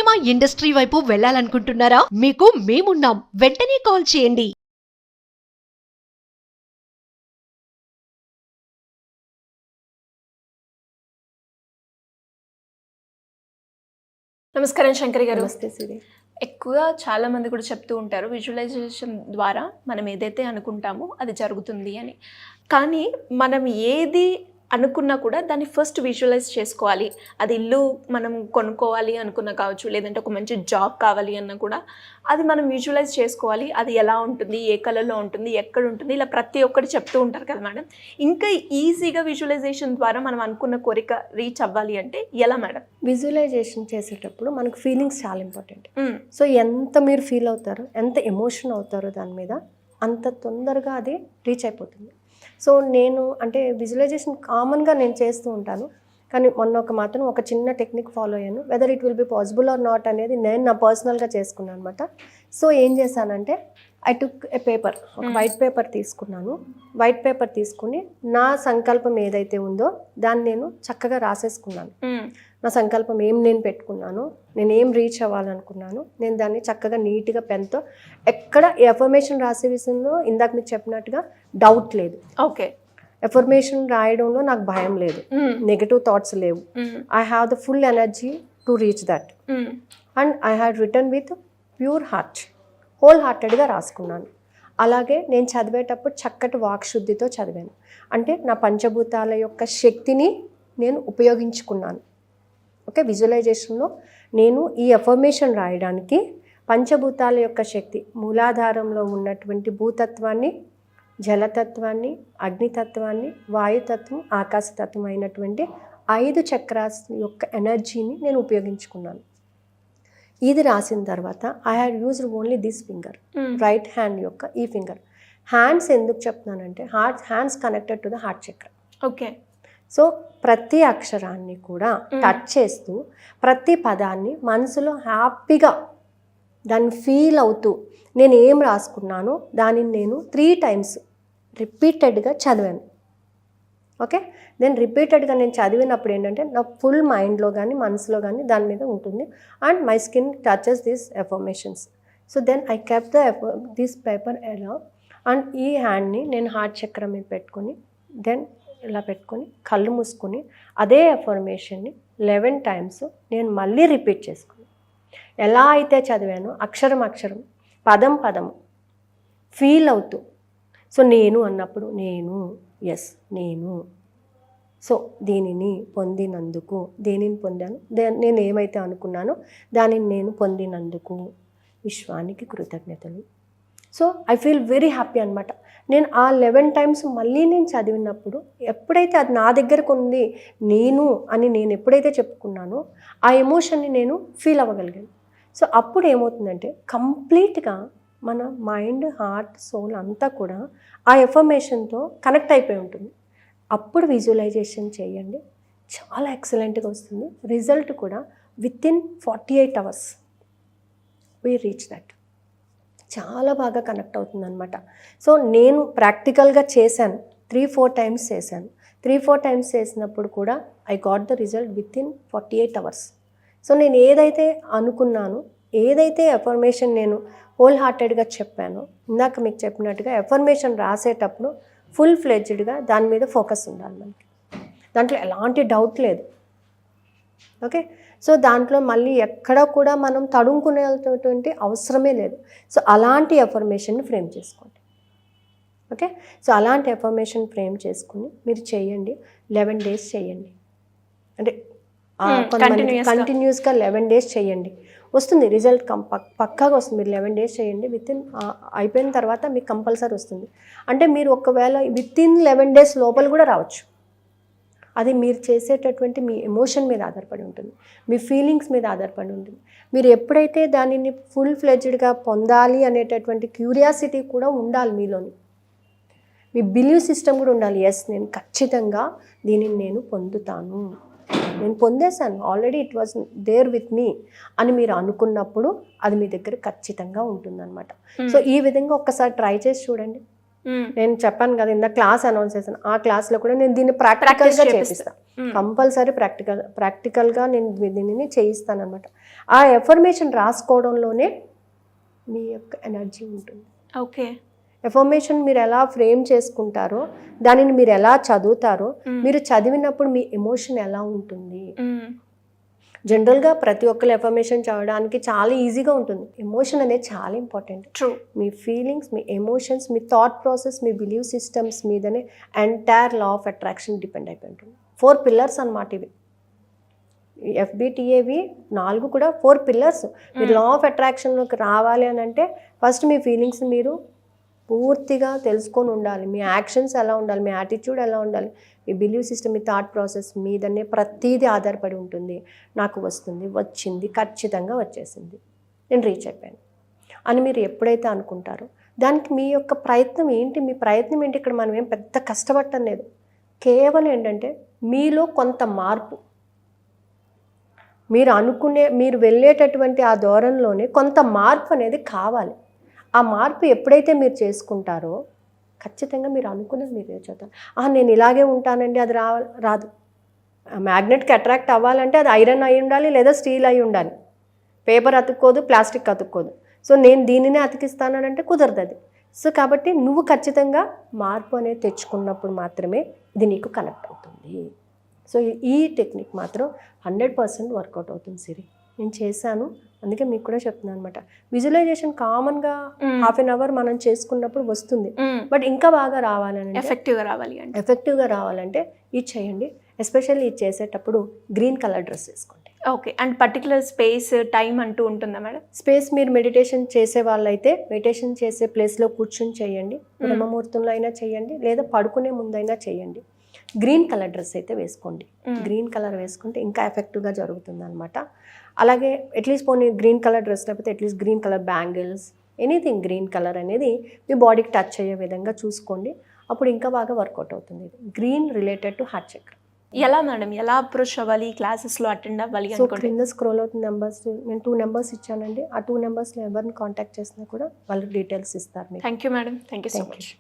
Cinema industry వైపు వెళ్ళాలనుకుంటున్నారా? మీకు మేమున్నాం. వెంటనే కాల్ చేయండి. నమస్కారం శంకరి గారు. నమస్తే సిరి. ఎక్కువగా చాలా మంది కూడా చెప్తూ ఉంటారు విజువలైజేషన్ ద్వారా మనం ఏదైతే అనుకుంటామో అది జరుగుతుంది అని. కానీ మనం ఏది అనుకున్నా కూడా దాన్ని ఫస్ట్ విజువలైజ్ చేసుకోవాలి. అది ఇల్లు మనం కొనుక్కోవాలి అనుకున్నా కావచ్చు, లేదంటే ఒక మంచి జాబ్ కావాలి అన్నా కూడా అది మనం విజువలైజ్ చేసుకోవాలి. అది ఎలా ఉంటుంది, ఏ కలర్లో ఉంటుంది, ఎక్కడ ఉంటుంది, ఇలా ప్రతి ఒక్కటి చెప్తూ ఉంటారు కదా మేడం. ఇంకా ఈజీగా విజువలైజేషన్ ద్వారా మనం అనుకున్న కోరిక రీచ్ అవ్వాలి అంటే ఎలా మేడం? విజువలైజేషన్ చేసేటప్పుడు మనకు ఫీలింగ్స్ చాలా ఇంపార్టెంట్. సో ఎంత మీరు ఫీల్ అవుతారో, ఎంత ఎమోషన్ అవుతారో దాని మీద, అంత తొందరగా అది రీచ్ అయిపోతుంది. సో నేను అంటే విజువలైజేషన్ కామన్గా నేను చేస్తూ ఉంటాను, కానీ మొన్న ఒక చిన్న టెక్నిక్ ఫాలో అయ్యాను. Whether it will be possible are not అనేది నేను నా పర్సనల్గా చేసుకున్నాను అనమాట. సో ఏం చేశానంటే ఐ టుక్ ఏ పేపర్, ఒక వైట్ పేపర్ తీసుకున్నాను. వైట్ పేపర్ తీసుకుని నా సంకల్పం ఏదైతే ఉందో దాన్ని నేను చక్కగా రాసేసుకున్నాను. నా సంకల్పం నేను పెట్టుకున్నాను, నేను ఏం రీచ్ అవ్వాలనుకున్నాను, నేను దాన్ని చక్కగా నీట్గా పెన్తో ఎక్కడ ఎఫర్మేషన్ రాసే విషయంలో ఇందాక మీకు చెప్పినట్టుగా డౌట్ లేదు. ఓకే, ఎఫర్మేషన్ రాయడంలో నాకు భయం లేదు, నెగటివ్ థాట్స్ లేవు. I have the full energy to reach that and I had written with pure heart, whole హార్టెడ్గా రాసుకున్నాను. అలాగే నేను చదివేటప్పుడు చక్కటి వాక్శుద్ధితో చదివాను. అంటే నా పంచభూతాల యొక్క శక్తిని నేను ఉపయోగించుకున్నాను. ఓకే, విజువలైజేషన్లో నేను ఈ ఎఫర్మేషన్ రాయడానికి పంచభూతాల యొక్క శక్తి, మూలాధారంలో ఉన్నటువంటి భూతత్వాన్ని, జలతత్వాన్ని, అగ్నితత్వాన్ని, వాయుతత్వం, ఆకాశతత్వం అయినటువంటి 5 చక్రాస్ యొక్క ఎనర్జీని నేను ఉపయోగించుకున్నాను. ఇది రాసిన తర్వాత I had used only this finger, right hand యొక్క ఈ ఫింగర్. హ్యాండ్స్ ఎందుకు చెప్తున్నానంటే hands connected to the heart చక్ర. ఓకే, సో ప్రతి అక్షరాన్ని కూడా టచ్ చేస్తూ ప్రతి పదాన్ని మనసులో హ్యాపీగా దాన్ని ఫీల్ అవుతూ నేను ఏం రాసుకున్నానో దానిని నేను 3 times రిపీటెడ్గా చదివాను. ఓకే, దెన్ రిపీటెడ్గా నేను చదివినప్పుడు ఏంటంటే నా ఫుల్ మైండ్లో కానీ మనసులో కానీ దాని మీద ఉంటుంది and my skin touches this affirmations. So then I kept this paper ఎలా అండ్ ఈ హ్యాండ్ని నేను హార్ట్ చక్రం మీద పెట్టుకొని దెన్ ఇలా పెట్టుకొని కళ్ళు మూసుకొని అదే ఎఫర్మేషన్ని 11 times నేను మళ్ళీ రిపీట్ చేసుకుని ఎలా అయితే చదివానో అక్షరం పదం ఫీల్ అవుతూ, సో నేను అన్నప్పుడు నేను, ఎస్ నేను, సో దీనిని పొందినందుకు, దేనిని పొందాను, నేను ఏమైతే అనుకున్నానో దానిని నేను పొందినందుకు విశ్వానికి కృతజ్ఞతలు. So I feel very happy అనమాట. నేను ఆ 11 times మళ్ళీ నేను చదివినప్పుడు ఎప్పుడైతే అది నా దగ్గరకు ఉంది, నేను అని నేను ఎప్పుడైతే చెప్పుకున్నానో ఆ ఎమోషన్ని నేను ఫీల్ అవ్వగలిగాను. సో అప్పుడు ఏమవుతుందంటే కంప్లీట్గా మన మైండ్, హార్ట్, సోల్ అంతా కూడా ఆ ఎఫర్మేషన్తో కనెక్ట్ అయిపోయి ఉంటుంది. అప్పుడు విజువలైజేషన్ చేయండి, చాలా ఎక్సలెంట్గా వస్తుంది. రిజల్ట్ కూడా within 48 hours we reach that. చాలా బాగా కనెక్ట్ అవుతుంది అనమాట. సో నేను ప్రాక్టికల్గా చేశాను, 3-4 times చేశాను. 3-4 times చేసినప్పుడు కూడా I got the result within 48 hours. So నేను ఏదైతే అనుకున్నానో, ఏదైతే ఎఫర్మేషన్ నేను హోల్ హార్టెడ్గా చెప్పానో, ఇందాక మీకు చెప్పినట్టుగా ఎఫర్మేషన్ రాసేటప్పుడు ఫుల్ ఫ్లెడ్జ్డ్గా దాని మీద ఫోకస్ ఉండాలి మనకి, దాంట్లో ఎలాంటి డౌట్ లేదు. ఓకే, సో దాంట్లో మళ్ళీ ఎక్కడ కూడా మనం తడుముకునేటువంటి అవసరమే లేదు. సో అలాంటి ఎఫర్మేషన్ని ఫ్రేమ్ చేసుకోండి. ఓకే, సో అలాంటి ఎఫర్మేషన్ ఫ్రేమ్ చేసుకుని మీరు చేయండి. 11 days చేయండి. అంటే కంటిన్యూస్గా 11 days చేయండి, వస్తుంది రిజల్ట్. పక్కాగా వస్తుంది. మీరు 11 days చేయండి, అయిపోయిన తర్వాత మీకు కంపల్సరీ వస్తుంది. అంటే మీరు ఒకవేళ వితిన్ 11 days లోపల కూడా రావచ్చు. అది మీరు చేసేటటువంటి మీ ఎమోషన్ మీద ఆధారపడి ఉంటుంది, మీ ఫీలింగ్స్ మీద ఆధారపడి ఉంటుంది. మీరు ఎప్పుడైతే దానిని ఫుల్ ఫ్లెడ్జ్డ్గా పొందాలి అనేటటువంటి క్యూరియాసిటీ కూడా ఉండాలి మీలోని, మీ బిలీవ్ సిస్టమ్ కూడా ఉండాలి. ఎస్, నేను ఖచ్చితంగా దీనిని నేను పొందుతాను, నేను పొందేశాను, already it was there with me అని మీరు అనుకున్నప్పుడు అది మీ దగ్గర ఖచ్చితంగా ఉంటుందన్నమాట. సో ఈ విధంగా ఒక్కసారి ట్రై చేసి చూడండి. నేను చెప్పాను కదా ఇందా క్లాస్ అనౌన్స్ చేశాను, ఆ క్లాస్లో కూడా నేను దీన్ని ప్రాక్టికల్గా చేపిస్తాను. కంపల్సరీ ప్రాక్టికల్గా నేను దీనిని చేయిస్తాను అనమాట. ఆ ఎఫర్మేషన్ రాసుకోవడంలోనే మీ యొక్క ఎనర్జీ ఉంటుంది. ఓకే. ఎఫర్మేషన్ మీరు ఎలా ఫ్రేమ్ చేసుకుంటారో, దానిని మీరు ఎలా చదువుతారో, మీరు చదివినప్పుడు మీ ఎమోషన్ ఎలా ఉంటుంది. జనరల్గా ప్రతి ఒక్కరు ఎఫర్మేషన్ చదవడానికి చాలా ఈజీగా ఉంటుంది. ఎమోషన్ అనేది చాలా ఇంపార్టెంట్. ట్రూ. మీ ఫీలింగ్స్, మీ ఎమోషన్స్, మీ థాట్ ప్రాసెస్, మీ బిలీవ్ సిస్టమ్స్ మీదనే entire law of attraction depend అయిపోయి ఉంటుంది. 4 పిల్లర్స్ అన్నమాట ఇవి. FBTAవి 4 కూడా 4 పిల్లర్స్. మీరు లా ఆఫ్ అట్రాక్షన్లోకి రావాలి అని అంటే ఫస్ట్ మీ ఫీలింగ్స్ మీరు పూర్తిగా తెలుసుకొని ఉండాలి. మీ యాక్షన్స్ ఎలా ఉండాలి, మీ యాటిట్యూడ్ ఎలా ఉండాలి, మీ బిలీవ్ సిస్టమ్, మీ థాట్ ప్రాసెస్ మీదనే ప్రతీది ఆధారపడి ఉంటుంది. నాకు వస్తుంది, వచ్చింది, ఖచ్చితంగా వచ్చేసింది, నేను రీచ్ అయిపోయాను అని మీరు ఎప్పుడైతే అనుకుంటారో దానికి మీ యొక్క ప్రయత్నం ఏంటి, మీ ప్రయత్నం ఏంటి, ఇక్కడ మనం ఏం పెద్ద కష్టపడటం లేదు. కేవలం ఏంటంటే మీలో కొంత మార్పు, మీరు వెళ్ళేటటువంటి ఆ ధోరణిలోనే కొంత మార్పు అనేది కావాలి. ఆ మార్పు ఎప్పుడైతే మీరు చేసుకుంటారో ఖచ్చితంగా మీరు అనుకున్నది మీరు చేస్తారు. నేను ఇలాగే ఉంటానండి, అది రాదు. మ్యాగ్నెట్కి అట్రాక్ట్ అవ్వాలంటే అది ఐరన్ అయి ఉండాలి లేదా స్టీల్ అయి ఉండాలి. పేపర్ అతుక్కోదు, ప్లాస్టిక్ అతుక్కోదు. సో నేను దీనినే అతికిస్తానంటే కుదరదు అది. సో కాబట్టి నువ్వు ఖచ్చితంగా మార్పు అనేది తెచ్చుకున్నప్పుడు మాత్రమే ఇది నీకు కనెక్ట్ అవుతుంది. సో ఈ టెక్నిక్ మాత్రం 100% వర్కౌట్ అవుతుంది సిరి. నేను చేశాను, అందుకే మీకు కూడా చెప్తున్నాను అనమాట. విజువలైజేషన్ కామన్గా హాఫ్ అన్ అవర్ మనం చేసుకున్నప్పుడు వస్తుంది. బట్ ఇంకా బాగా రావాలంటే, ఎఫెక్టివ్గా రావాలంటే ఇది చేయండి. ఎస్పెషల్లీ ఇది చేసేటప్పుడు గ్రీన్ కలర్ డ్రెస్ వేసుకోండి. Okay. And particular space, time అంటూ ఉంటుందా మేడం? స్పేస్ మీరు మెడిటేషన్ చేసే వాళ్ళైతే మెడిటేషన్ చేసే ప్లేస్లో కూర్చొని చేయండి, బ్రహ్మముహూర్తంలో అయినా చేయండి, లేదా పడుకునే ముందైనా చేయండి. గ్రీన్ కలర్ డ్రెస్ అయితే వేసుకోండి. గ్రీన్ కలర్ వేసుకుంటే ఇంకా ఎఫెక్టివ్గా జరుగుతుంది అనమాట. అలాగే అట్లీస్ట్ పోనీ గ్రీన్ కలర్ డ్రెస్ లేకపోతే at least green colour bangles, anything green colour అనేది మీ బాడీకి టచ్ అయ్యే విధంగా చూసుకోండి. అప్పుడు ఇంకా బాగా వర్కౌట్ అవుతుంది. గ్రీన్ రిలేటెడ్ టు హార్ట్ చక్ర. ఎలా మేడం, ఎలా అప్రోచ్ అవ్వాలి, క్లాసెస్లో అటెండ్ అవ్వాలి? సో కింద స్క్రోల్ అవుతుంది నెంబర్స్. నేను 2 నెంబర్స్ ఇచ్చానండి. ఆ 2 నెంబర్స్లో ఎవరిని కాంటాక్ట్ చేసినా కూడా వాళ్ళకి డీటెయిల్స్ ఇస్తారు. Thank you madam, thank you so much.